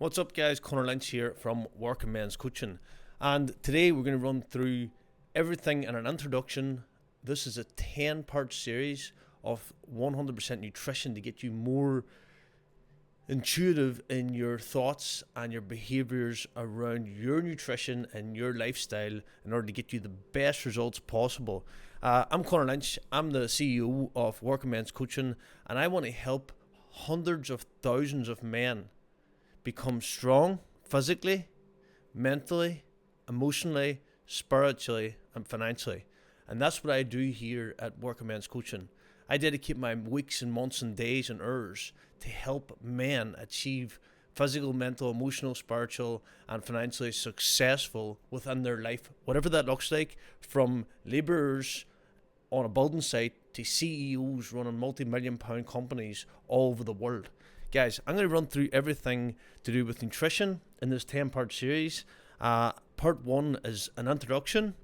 What's up, guys? Connor Lynch here from Working Men's Coaching, and today we're going to run through everything in an introduction. This is a 10-part series of 100% nutrition to get you more intuitive in your thoughts and your behaviors around your nutrition and your lifestyle in order to get you the best results possible. I'm Connor Lynch. I'm the CEO of Working Men's Coaching, and I want to help hundreds of thousands of men become strong physically, mentally, emotionally, spiritually, and financially. And that's what I do here at Working Men's Coaching. I dedicate my weeks and months and days and hours to help men achieve physical, mental, emotional, spiritual, and financially successful within their life, whatever that looks like, from labourers on a building site to CEOs running multi-million pound companies all over the world. Guys, I'm going to run through everything to do with nutrition in this 10-part series. Part 1 is an introduction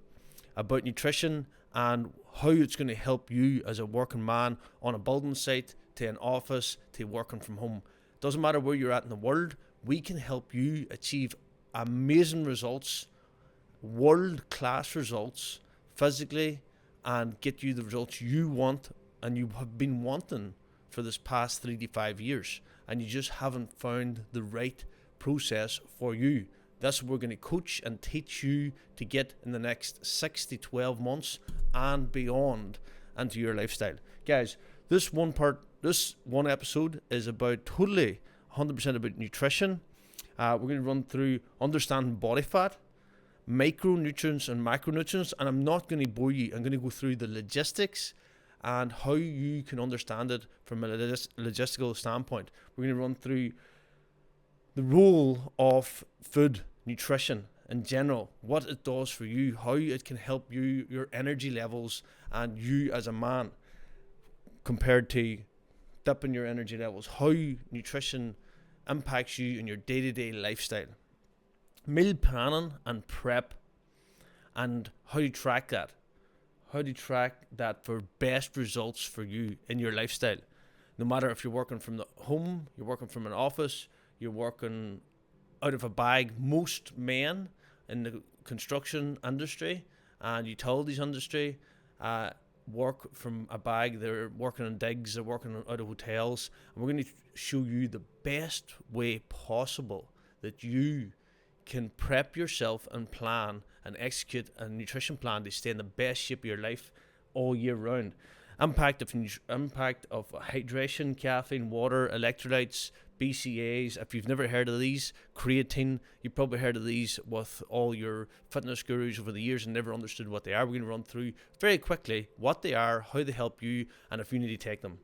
about nutrition and how it's going to help you as a working man on a building site, to an office, to working from home. Doesn't matter where you're at in the world, we can help you achieve amazing results, world-class results, physically, and get you the results you want and you have been wanting for this past 3 to 5 years, and you just haven't found the right process for you. That's what we're going to coach and teach you to get in the next 6 to 12 months and beyond into your lifestyle. Guys, this one episode is about totally 100% about nutrition. We're going to run through understanding body fat, micronutrients and macronutrients, and I'm not going to bore you. I'm going to go through the logistics and how you can understand it from a logistical standpoint. We're going to run through the role of food, nutrition in general, what it does for you, how it can help you, your energy levels, and you as a man compared to dipping your energy levels, how nutrition impacts you in your day-to-day lifestyle. Meal planning and prep, and how to track that. How to track that for best results for you in your lifestyle. No matter if you're working from the home, you're working from an office, you're working out of a bag. Most men in the construction industry and utilities industry work from a bag. They're working in digs, they're working out of hotels. And we're going to show you the best way possible that you can prep yourself and plan and execute a nutrition plan to stay in the best shape of your life all year round. Impact of hydration, caffeine, water, electrolytes, BCAAs. If you've never heard of these, creatine, you've probably heard of these with all your fitness gurus over the years and never understood what they are. We're going to run through very quickly what they are, how they help you, and if you need to take them.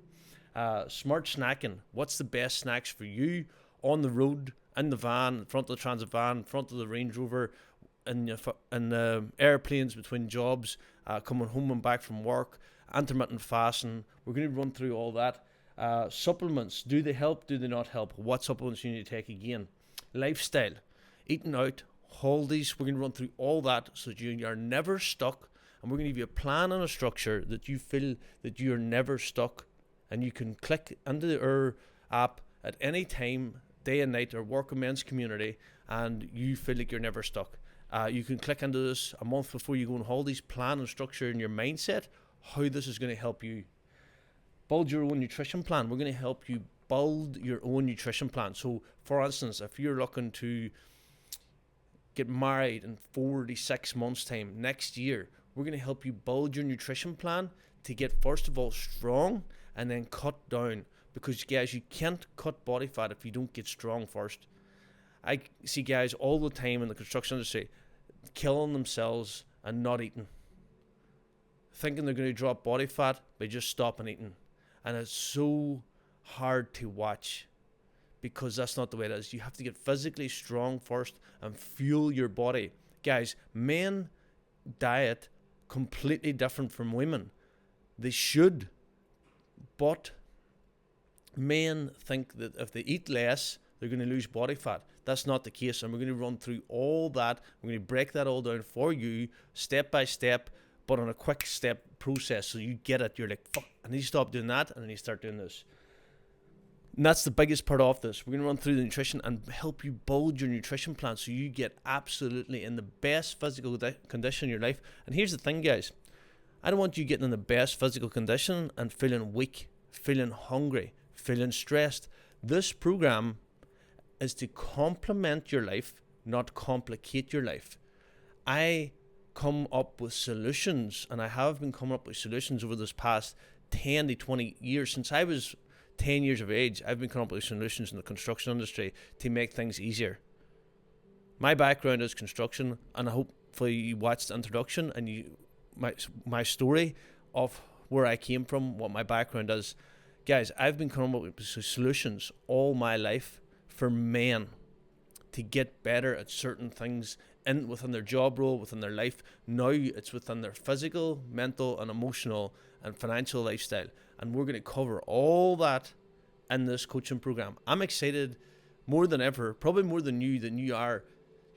Smart snacking. What's the best snacks for you on the road, in the van, in front of the transit van, in front of the Range Rover, in the airplanes between jobs, coming home and back from work, intermittent fasting. We're going to run through all that. Supplements, do they help, do they not help? What supplements you need to take again? Lifestyle, eating out, holidays. We're going to run through all that so that you are never stuck, and we're going to give you a plan and a structure that you feel that you're never stuck, and you can click into our app at any time, day and night, or Working Men's Community, and you feel like you're never stuck. You can click into this a month before you go on holidays, plan and structure in your mindset how this is going to help you. Build your own nutrition plan. We're going to help you build your own nutrition plan. So, for instance, if you're looking to get married in 46 months' time next year, we're going to help you build your nutrition plan to get, first of all, strong and then cut down. Because, guys, you can't cut body fat if you don't get strong first. I see guys all the time in the construction industry killing themselves and not eating, thinking they're going to drop body fat by just stopping eating. And it's so hard to watch because that's not the way it is. You have to get physically strong first and fuel your body. Guys, men diet completely different from women. They should, but men think that if they eat less, they're going to lose body fat. That's not the case, and we're going to run through all that. We're going to break that all down for you, step by step, but on a quick step process, so you get it. You're like, fuck, I need to stop doing that, and then you start doing this. And that's the biggest part of this. We're going to run through the nutrition and help you build your nutrition plan so you get absolutely in the best physical condition in your life. And here's the thing, guys. I don't want you getting in the best physical condition and feeling weak, feeling hungry, feeling stressed. This program is to complement your life, not complicate your life. I come up with solutions, and I have been coming up with solutions over this past 10 to 20 years. Since I was 10 years of age, I've been coming up with solutions in the construction industry to make things easier. My background is construction, and hopefully you watched the introduction and my story of where I came from, what my background is. Guys, I've been coming up with solutions all my life for men to get better at certain things within their job role, within their life. Now it's within their physical, mental, and emotional and financial lifestyle. And we're going to cover all that in this coaching program. I'm excited more than ever, probably more than you are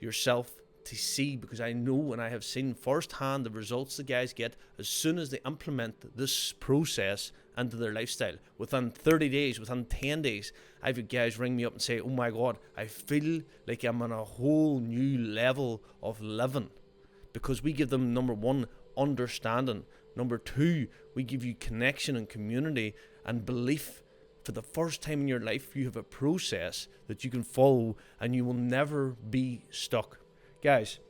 yourself, to see, because I know and I have seen firsthand the results the guys get as soon as they implement this process into their lifestyle. Within 30 days, within 10 days, I've had guys ring me up and say, oh my God, I feel like I'm on a whole new level of living. Because we give them, number one, understanding. Number two, we give you connection and community and belief. For the first time in your life, you have a process that you can follow and you will never be stuck. Guys,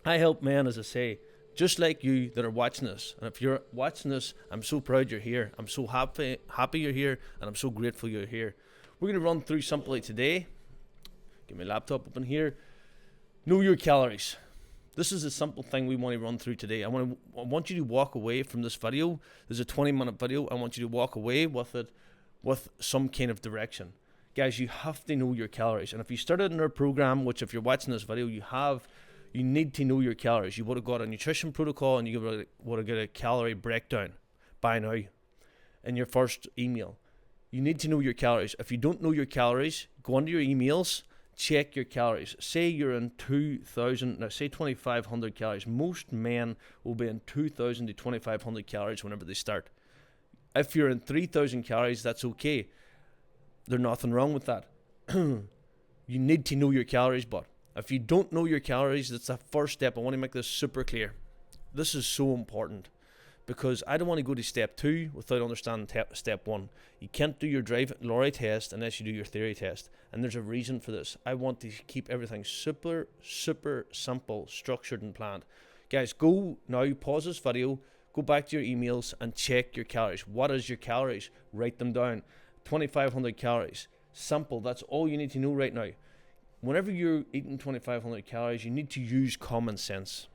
I help men, as I say, just like you that are watching this. And if you're watching this, I'm so proud you're here. I'm so happy you're here, and I'm so grateful you're here. We're going to run through simply today. Get my laptop open here. Know your calories. This is a simple thing we want to run through today. I want you to walk away from this video. There's a 20-minute video. I want you to walk away with it with some kind of direction. Guys, you have to know your calories. And if you started in our program, which if you're watching this video, you need to know your calories. You would have got a nutrition protocol and you would have got a calorie breakdown by now in your first email. You need to know your calories. If you don't know your calories, go into your emails, check your calories. Say you're in 2,500 calories. Most men will be in 2,000 to 2,500 calories whenever they start. If you're in 3,000 calories, that's okay. There's nothing wrong with that. You need to know your calories, but if you don't know your calories, that's the first step. I want to make this super clear. This is so important because I don't want to go to step 2 without understanding step 1. You can't do your drive lorry test unless you do your theory test. And there's a reason for this. I want to keep everything super, super simple, structured and planned. Guys, go now, pause this video, go back to your emails and check your calories. What is your calories? Write them down. 2,500 calories. Simple. That's all you need to know right now. Whenever you're eating 2,500 calories, you need to use common sense.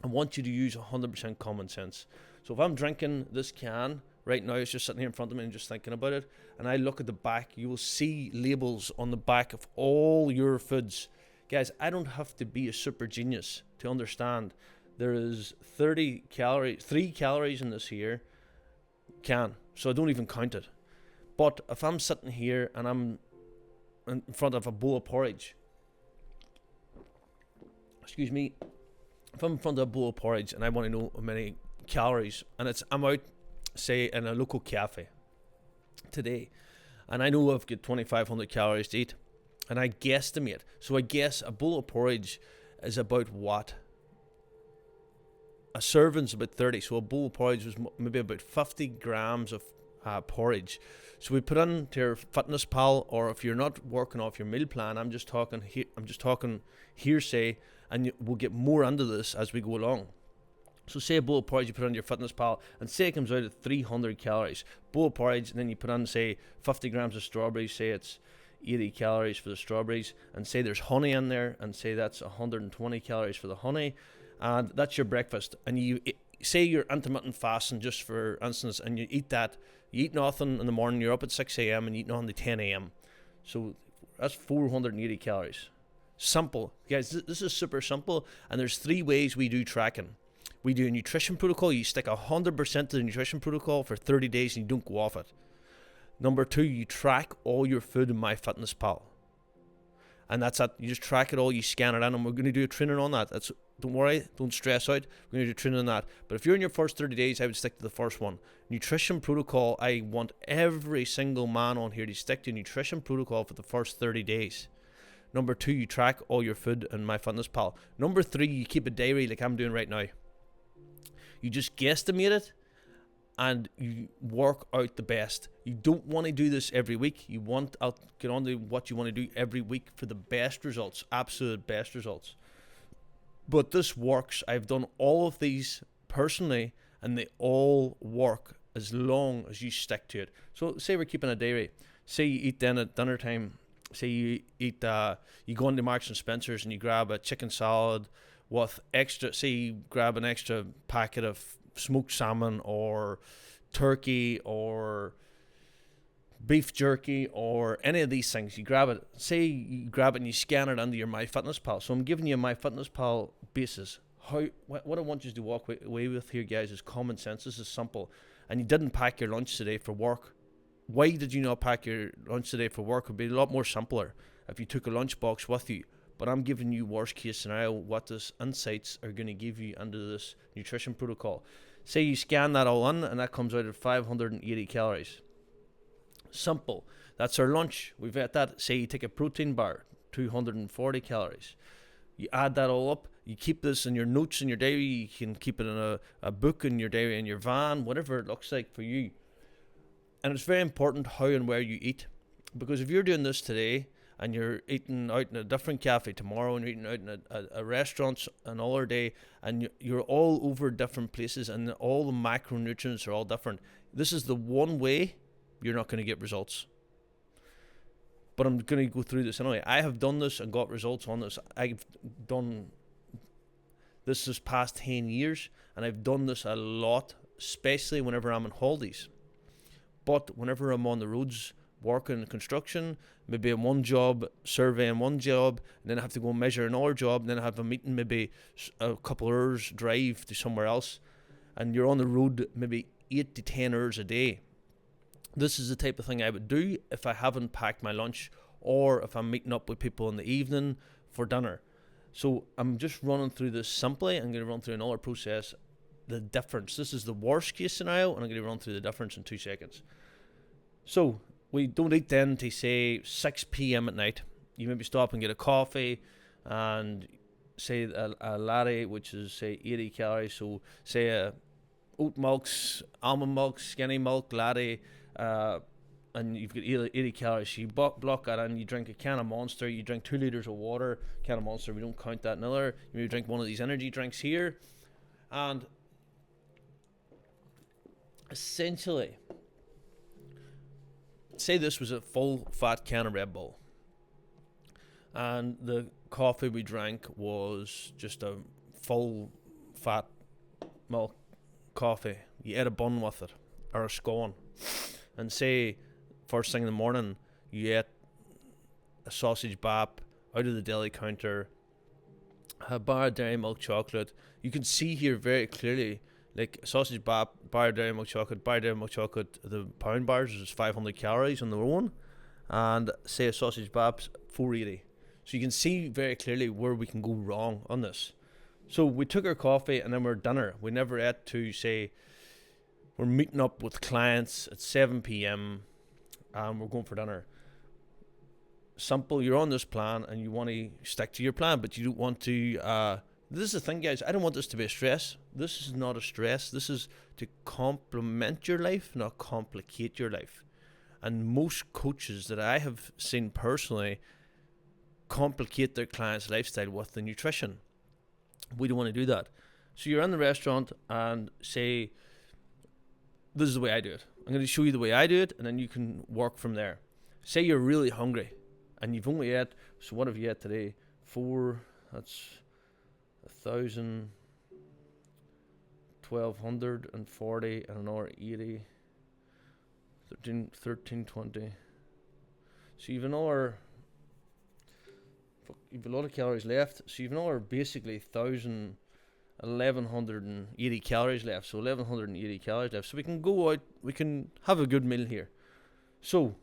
I want you to use 100% common sense. So if I'm drinking this can right now, it's just sitting here in front of me and just thinking about it, and I look at the back, you will see labels on the back of all your foods. Guys, I don't have to be a super genius to understand there is 3 calories in this here can, so I don't even count it. But if I'm sitting here and I'm in front of a bowl of porridge, if I'm in front of a bowl of porridge and I want to know how many calories, and I'm out, say, in a local cafe today, and I know I've got 2,500 calories to eat, and I guesstimate. So I guess a bowl of porridge is about what? A serving's about 30, so a bowl of porridge was maybe about 50 grams of porridge. So we put into your FitnessPal, or if you're not working off your meal plan, I'm just talking hearsay, and we'll get more into this as we go along. So say a bowl of porridge you put on your FitnessPal, and say it comes out at 300 calories. Bowl of porridge, and then you put on, say, 50 grams of strawberries, say it's 80 calories for the strawberries, and say there's honey in there, and say that's 120 calories for the honey, and that's your breakfast. And you say you're intermittent fasting, just for instance, and you eat that. You eat nothing in the morning, you're up at 6 a.m. and you eat nothing to 10 a.m. So that's 480 calories. Simple. Guys, this is super simple, and there's 3 ways we do tracking. We do a nutrition protocol. You stick 100% to the nutrition protocol for 30 days and you don't go off it. Number 2, you track all your food in MyFitnessPal. And that's it. You just track it all, you scan it in, and we're going to do a training on that. It's Don't worry, don't stress out. We're going to do training on that. But if you're in your first 30 days, I would stick to the first one. Nutrition protocol. I want every single man on here to stick to nutrition protocol for the first 30 days. Number 2, you track all your food in MyFitnessPal. Number 3, you keep a diary like I'm doing right now. You just guesstimate it and you work out the best. You don't want to do this every week. You want to get on to what you want to do every week for the best results, absolute best results. But this works. I've done all of these personally, and they all work as long as you stick to it. So say we're keeping a diary. Say you eat then at dinner time. Say you eat, you go into Marks and Spencer's and you grab a chicken salad with extra, say you grab an extra packet of smoked salmon or turkey or beef jerky or any of these things. You grab it, say you grab it and you scan it under your MyFitnessPal. So I'm giving you a MyFitnessPal basis. What I want you to walk away with here, guys, is common sense. This is simple. And you didn't pack your lunch today for work. Why did you not pack your lunch today for work? It would be a lot more simpler if you took a lunchbox with you. But I'm giving you worst case scenario, what this insights are going to give you under this nutrition protocol. Say you scan that all in and that comes out at 580 calories. Simple. That's our lunch. We've got that. Say you take a protein bar, 240 calories. You add that all up. You keep this in your notes in your diary. You can keep it in a book in your diary, in your van, whatever it looks like for you. And it's very important how and where you eat. Because if you're doing this today and you're eating out in a different cafe tomorrow and you're eating out in a restaurant another day and you're all over different places and all the macronutrients are all different, this is the one way you're not going to get results. But I'm going to go through this anyway. I have done this and got results on this. I've done this past 10 years and I've done this a lot, especially whenever I'm on holidays. But whenever I'm on the roads working in construction, maybe in one job, surveying one job, and then I have to go and measure another job, and then I have a meeting, maybe a couple hours drive to somewhere else, and you're on the road maybe 8 to 10 hours a day. This is the type of thing I would do if I haven't packed my lunch or if I'm meeting up with people in the evening for dinner. So I'm just running through this simply. I'm going to run through another process, the difference. This is the worst case scenario, and I'm going to run through the difference in 2 seconds. So we don't eat then to say 6 p.m. at night. You maybe stop and get a coffee and say a latte, which is say 80 calories. So say a oat milks, almond milk, skinny milk, latte, and you've got 80 calories. So you block that and you drink a can of Monster. You drink 2 litres of water, can of Monster. We don't count that another. You maybe drink one of these energy drinks here. And essentially, say this was a full fat can of Red Bull and the coffee we drank was just a full fat milk coffee. You ate a bun with it or a scone, and say first thing in the morning you ate a sausage bap out of the deli counter, a bar of dairy milk chocolate. You can see here very clearly, like sausage bap, bar of dairy milk chocolate, the pound bars is 500 calories on their own, and say a sausage bap's 480. So you can see very clearly where we can go wrong on this. So we took our coffee and then we're dinner. We never ate to say we're meeting up with clients at 7 p.m. and we're going for dinner. Simple, you're on this plan and you want to stick to your plan, but you don't want to this is the thing, guys. I don't want this to be a stress. This is not a stress. This is to complement your life, not complicate your life. And most coaches that I have seen personally complicate their clients' lifestyle with the nutrition. We don't want to do that. So you're in the restaurant and say, this is the way I do it. I'm going to show you the way I do it, and then you can work from there. Say you're really hungry and you've only ate, so what have you ate today? 4, that's 1,000, 1,240, and another 80, 1320. So you've another, you've a lot of calories left. So you've another basically 1,180 calories left. So 1,180 calories left. So we can go out, we can have a good meal here. So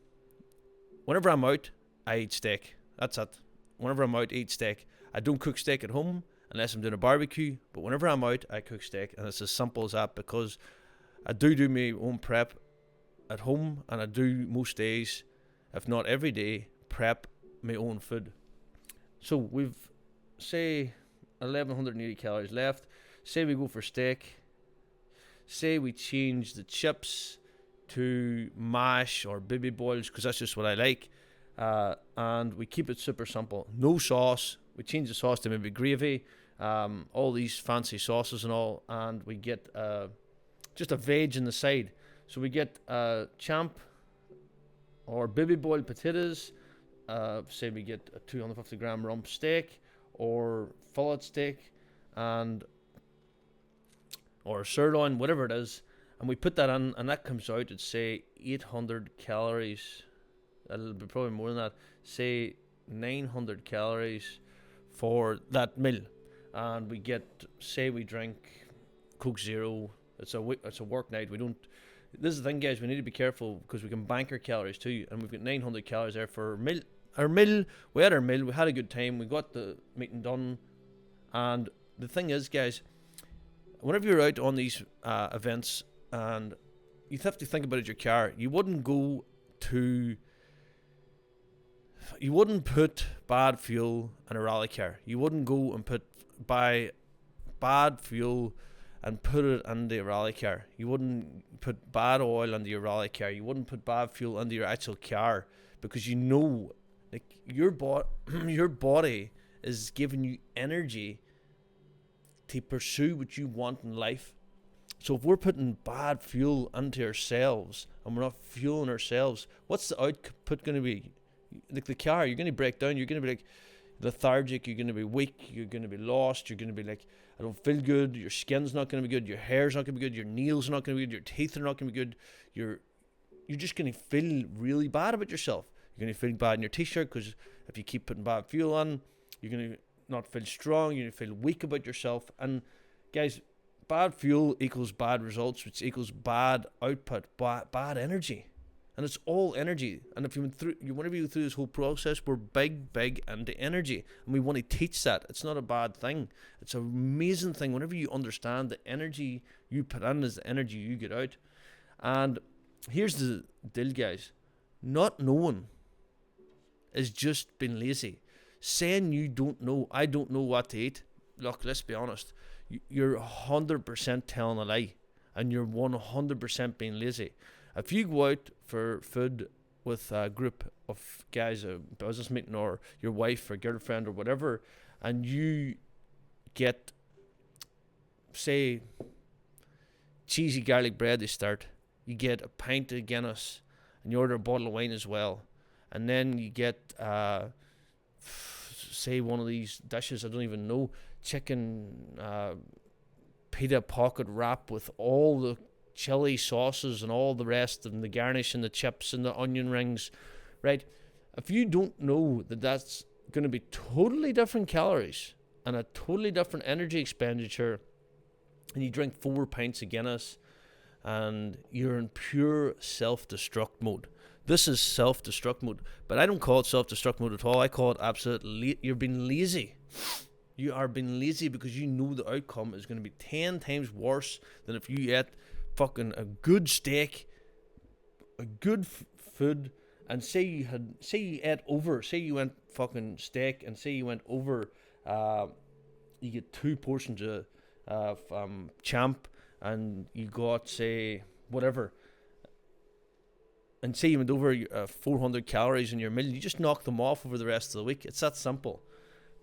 whenever I'm out, I eat steak. That's it. Whenever I'm out, I eat steak. I don't cook steak at home, unless I'm doing a barbecue. But whenever I'm out, I cook steak, and it's as simple as that, because I do my own prep at home, and I do most days, if not every day, prep my own food. So we've, say, 1180 calories left. Say we go for steak. Say we change the chips to mash or baby boils, because that's just what I like. And we keep it super simple. No sauce. We change the sauce to maybe gravy. All these fancy sauces and all. And we get just a veg in the side. So we get champ or baby boiled potatoes. Say we get a 250 gram rump steak or fillet steak, and or sirloin, whatever it is, and we put that in, and that comes out at, say, 800 calories. It'll be probably more than that. Say 900 calories for that meal, and we get, say, we drink Coke Zero. It's a work night. We don't. This is the thing, guys. We need to be careful, because we can bank our calories too, and we've got 900 calories there for meal. Our meal. We had our meal. We had a good time. We got the meeting done, and the thing is, guys, whenever you're out on these events, and you have to think about it, your car, you wouldn't put bad fuel in a rally car. You wouldn't go and buy bad fuel and put it into a rally car. You wouldn't put bad oil into your rally car. You wouldn't put bad fuel into your actual car, because you know, like, your body is giving you energy to pursue what you want in life. So if we're putting bad fuel into ourselves and we're not fueling ourselves, what's the output going to be? Like the car, you're going to break down. You're going to be like lethargic. You're going to be weak. You're going to be lost. You're going to be like, I don't feel good. Your skin's not going to be good. Your hair's not going to be good. Your nails are not going to be good. Your teeth are not going to be good. You're just going to feel really bad about yourself. You're going to feel bad in your t-shirt, because if you keep putting bad fuel on, you're going to not feel strong. You're going to feel weak about yourself. And guys, bad fuel equals bad results, which equals bad output, bad energy. And it's all energy. And if whenever you go through this whole process, we're big into energy, and we want to teach that. It's not a bad thing. It's an amazing thing. Whenever you understand the energy you put in is the energy you get out. And here's the deal, guys. Not knowing is just being lazy. Saying you don't know, I don't know what to eat. Look, let's be honest. You're 100% telling a lie, and you're 100% being lazy. If you go out for food with a group of guys, a business meeting, or your wife or girlfriend or whatever, and you get, say, cheesy garlic bread to start, you get a pint of Guinness, and you order a bottle of wine as well, and then you get, say, one of these dishes, I don't even know, chicken pita pocket wrap with all the chili sauces and all the rest, and the garnish and the chips and the onion rings, right? If you don't know that that's going to be totally different calories and a totally different energy expenditure, and you drink 4 pints of Guinness, and you're in pure self-destruct mode. This is self-destruct mode, but I don't call it self-destruct mode at all. I call it absolute you're being lazy. You are being lazy because you know the outcome is going to be 10 times worse than if you ate fucking a good steak, a good food, and say you went fucking steak, and say you went over, you get 2 portions of champ, and you got, say, whatever, and say you went over 400 calories in your meal, you just knock them off over the rest of the week. It's that simple.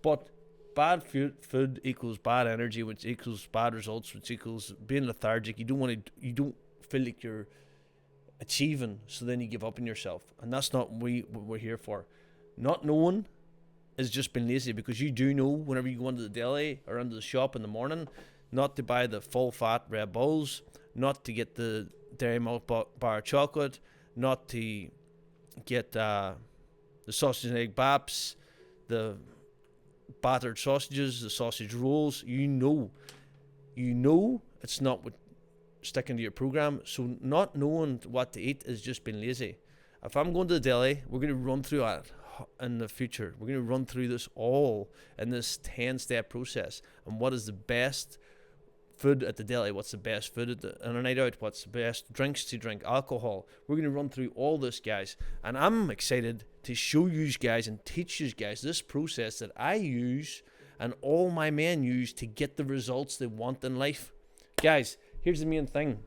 But bad food equals bad energy, which equals bad results, which equals being lethargic. You don't feel like you're achieving, so then you give up on yourself, and that's not what we're here for. Not knowing is just being lazy, because you do know whenever you go into the deli or into the shop in the morning, not to buy the full fat Red Bulls, not to get the Dairy Milk bar chocolate, not to get the sausage and egg baps, the battered sausages, the sausage rolls. You know it's not what sticking to your program. So not knowing what to eat is just being lazy. If I'm going to the deli, we're going to run through in the future. We're going to run through this all in this 10-step process. And what is the best food at the deli? What's the best food on a night out? What's the best drinks to drink? Alcohol. We're going to run through all this, guys. And I'm excited to show you guys and teach you guys this process that I use and all my men use to get the results they want in life. Guys, here's the main thing.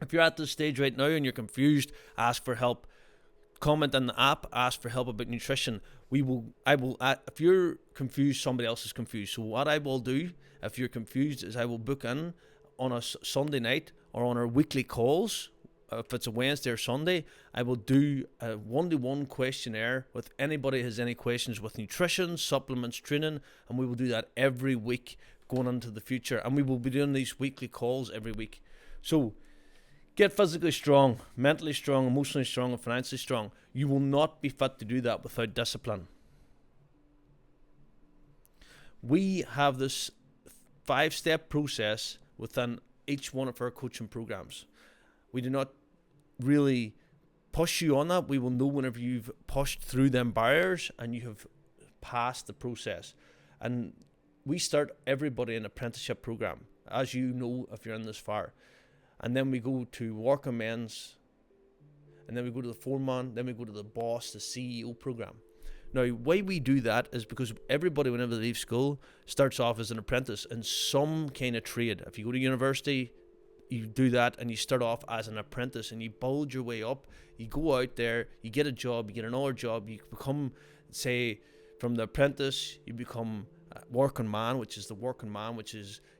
If you're at this stage right now and you're confused, ask for help. Comment on the app, ask for help about nutrition. If you're confused, somebody else is confused. So what I will do, if you're confused, is I will book in on a Sunday night or on our weekly calls. If it's a Wednesday or Sunday, I will do a one-to-one questionnaire with anybody who has any questions with nutrition, supplements, training, and we will do that every week going into the future. And we will be doing these weekly calls every week. So get physically strong, mentally strong, emotionally strong, and financially strong. You will not be fit to do that without discipline. We have this 5-step process within each one of our coaching programs. We do not really push you on that. We will know whenever you've pushed through them barriers and you have passed the process. And we start everybody in an apprenticeship program, as you know if you're in this far. And then we go to working men's, and then we go to the foreman, then we go to the boss, the CEO program. Now, why we do that is because everybody, whenever they leave school, starts off as an apprentice in some kind of trade. If you go to university, you do that and you start off as an apprentice and you build your way up. You go out there, you get a job, you get another job, you become, say, from the apprentice, you become a working man, which is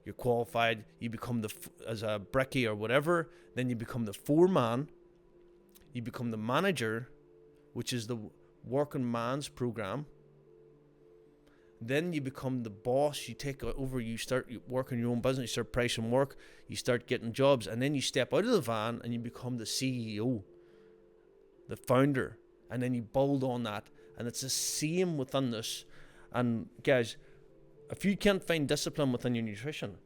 you're qualified. You become as a brickie or whatever. Then you become the foreman. You become the manager, which is the working man's program. Then you become the boss. You take over. You start working your own business. You start pricing work. You start getting jobs, and then you step out of the van and you become the CEO, the founder, and then you build on that. And it's the same within this. And guys, if you can't find discipline within your nutrition,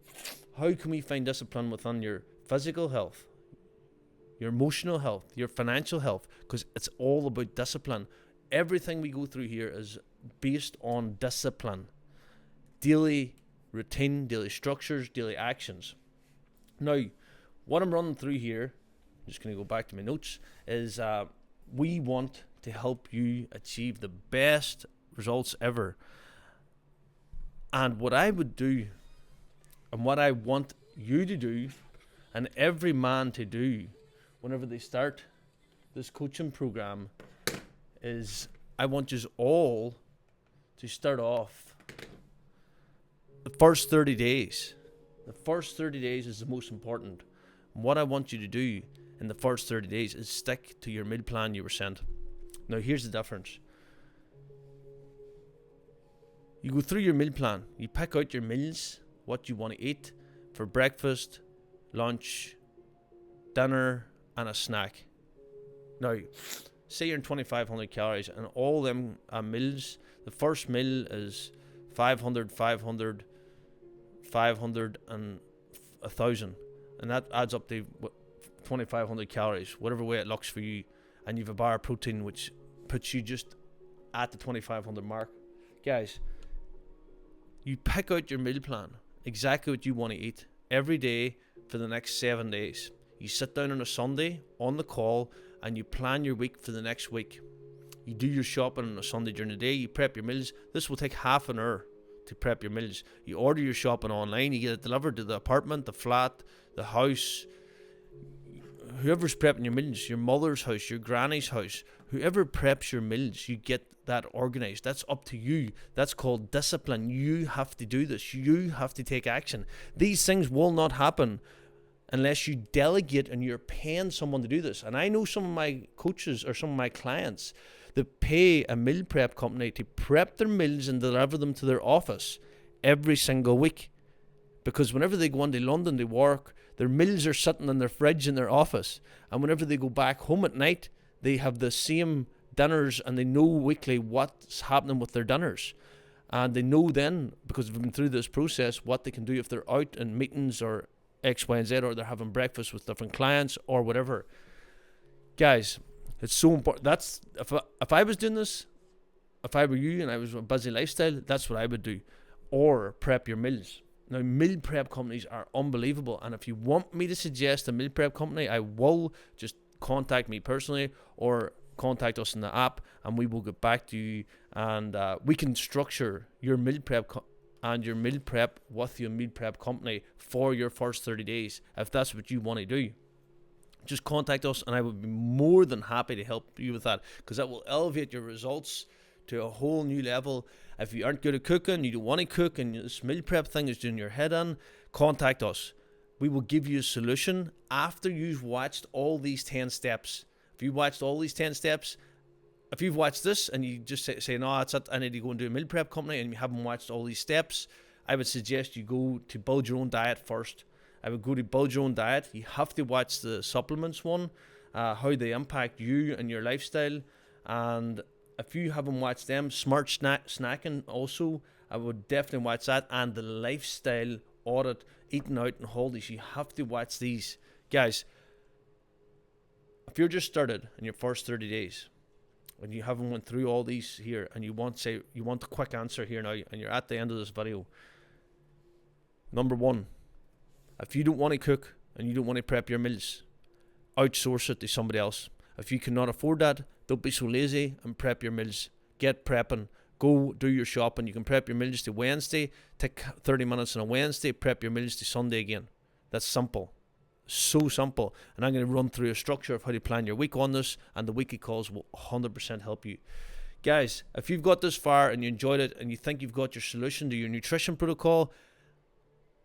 how can we find discipline within your physical health, your emotional health, your financial health? Because it's all about discipline. Everything we go through here is based on discipline. Daily routine, daily structures, daily actions. Now, what I'm running through here, I'm just going to go back to my notes, is we want to help you achieve the best results ever. And what I would do, and what I want you to do, and every man to do whenever they start this coaching program, is I want you all to start off the first 30 days. The first 30 days is the most important. And what I want you to do in the first 30 days is stick to your meal plan you were sent. Now, here's the difference. You go through your meal plan. You pick out your meals, what you want to eat for breakfast, lunch, dinner, and a snack. Now, say you're in 2,500 calories, and all them meals, the first meal is 500, 500, 500, and 1,000. And that adds up to 2,500 calories, whatever way it looks for you. And you have a bar of protein, which puts you just at the 2,500 mark. Guys, you pick out your meal plan, exactly what you want to eat, every day for the next 7 days. You sit down on a Sunday on the call and you plan your week for the next week. You do your shopping on a Sunday during the day, you prep your meals. This will take half an hour to prep your meals. You order your shopping online, you get it delivered to the apartment, the flat, the house. Whoever's prepping your meals, your mother's house, your granny's house, whoever preps your meals, you get that organized. That's up to you. That's called discipline. You have to do this. You have to take action. These things will not happen unless you delegate and you're paying someone to do this. And I know some of my coaches or some of my clients that pay a meal prep company to prep their meals and deliver them to their office every single week. Because whenever they go into London to work, their meals are sitting in their fridge in their office. And whenever they go back home at night, they have the same dinners and they know weekly what's happening with their dinners. And they know then, because we've been through this process, what they can do if they're out in meetings or X, Y, and Z, or they're having breakfast with different clients or whatever. Guys, it's so important. That's if I was doing this, if I were you and I was a busy lifestyle, that's what I would do. Or prep your meals. Now, meal prep companies are unbelievable, and if you want me to suggest a meal prep company, I will. Just contact me personally or contact us in the app, and we will get back to you, and we can structure your meal prep and your meal prep with your meal prep company for your first 30 days, if that's what you want to do. Just contact us, and I would be more than happy to help you with that, because that will elevate your results to a whole new level. If you aren't good at cooking, you don't want to cook, and this meal prep thing is doing your head in, contact us. We will give you a solution after you've watched all these 10 steps. If you watched all these 10 steps, if you've watched this and you just say no, that's it, I need to go and do a meal prep company, and you haven't watched all these steps, I would suggest you go to Build Your Own Diet first. I would go to Build Your Own Diet. You have to watch the supplements one, how they impact you and your lifestyle. And if you haven't watched them, Smart Snacking also, I would definitely watch that. And the Lifestyle Audit, Eating Out and Holidays, you have to watch these. Guys, if you're just started in your first 30 days and you haven't went through all these here, and you want a quick answer here now, and you're at the end of this video, number one, if you don't want to cook and you don't want to prep your meals, outsource it to somebody else. If you cannot afford that, don't be so lazy and prep your meals. Get prepping. Go do your shopping. You can prep your meals to Wednesday, take 30 minutes on a Wednesday, prep your meals to Sunday again. That's simple. So simple. And I'm going to run through a structure of how to plan your week on this, and the weekly calls will 100% help you. Guys, if you've got this far and you enjoyed it and you think you've got your solution to your nutrition protocol,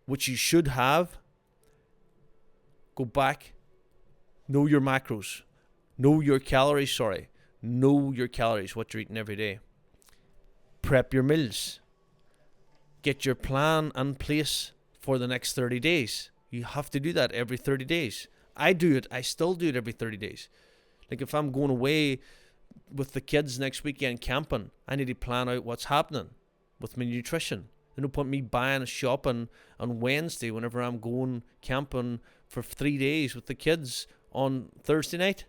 which you should have, go back, know your macros, know your calories, know your calories, what you're eating every day. Prep your meals. Get your plan in place for the next 30 days. You have to do that every 30 days. I do it. I still do it every 30 days. Like if I'm going away with the kids next weekend camping, I need to plan out what's happening with my nutrition. There's no point me buying and shopping on Wednesday whenever I'm going camping for 3 days with the kids on Thursday night.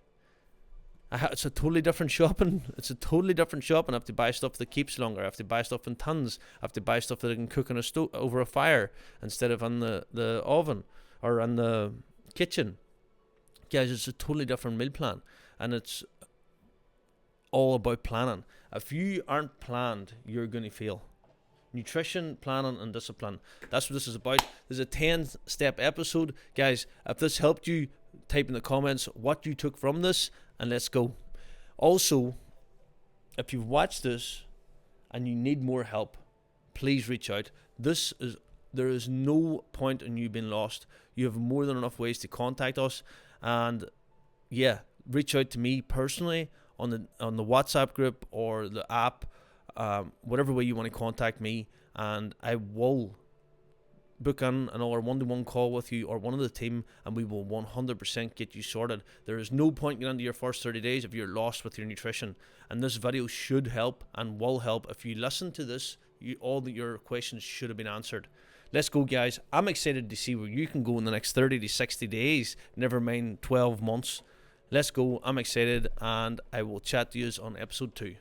It's a totally different shopping. It's a totally different shopping. I have to buy stuff that keeps longer. I have to buy stuff in tins. I have to buy stuff that I can cook on a stove over a fire instead of on the oven or in the kitchen. Guys, it's a totally different meal plan, and it's all about planning. If you aren't planned, you're going to fail. Nutrition, planning, and discipline. That's what this is about. This is a 10-step episode. Guys, if this helped you, type in the comments what you took from this, and let's go. Also, if you've watched this and you need more help, please reach out. There is no point in you being lost. You have more than enough ways to contact us, and yeah, reach out to me personally on the WhatsApp group or the app. Whatever way you want to contact me, and I will book in another one-to-one call with you or one of the team, and we will 100% get you sorted. There is no point getting into your first 30 days if you're lost with your nutrition, and this video should help and will help. If you listen to this, all your questions should have been answered. Let's go, guys. I'm excited to see where you can go in the next 30 to 60 days, never mind 12 months. Let's go. I'm excited, and I will chat to you on episode 2.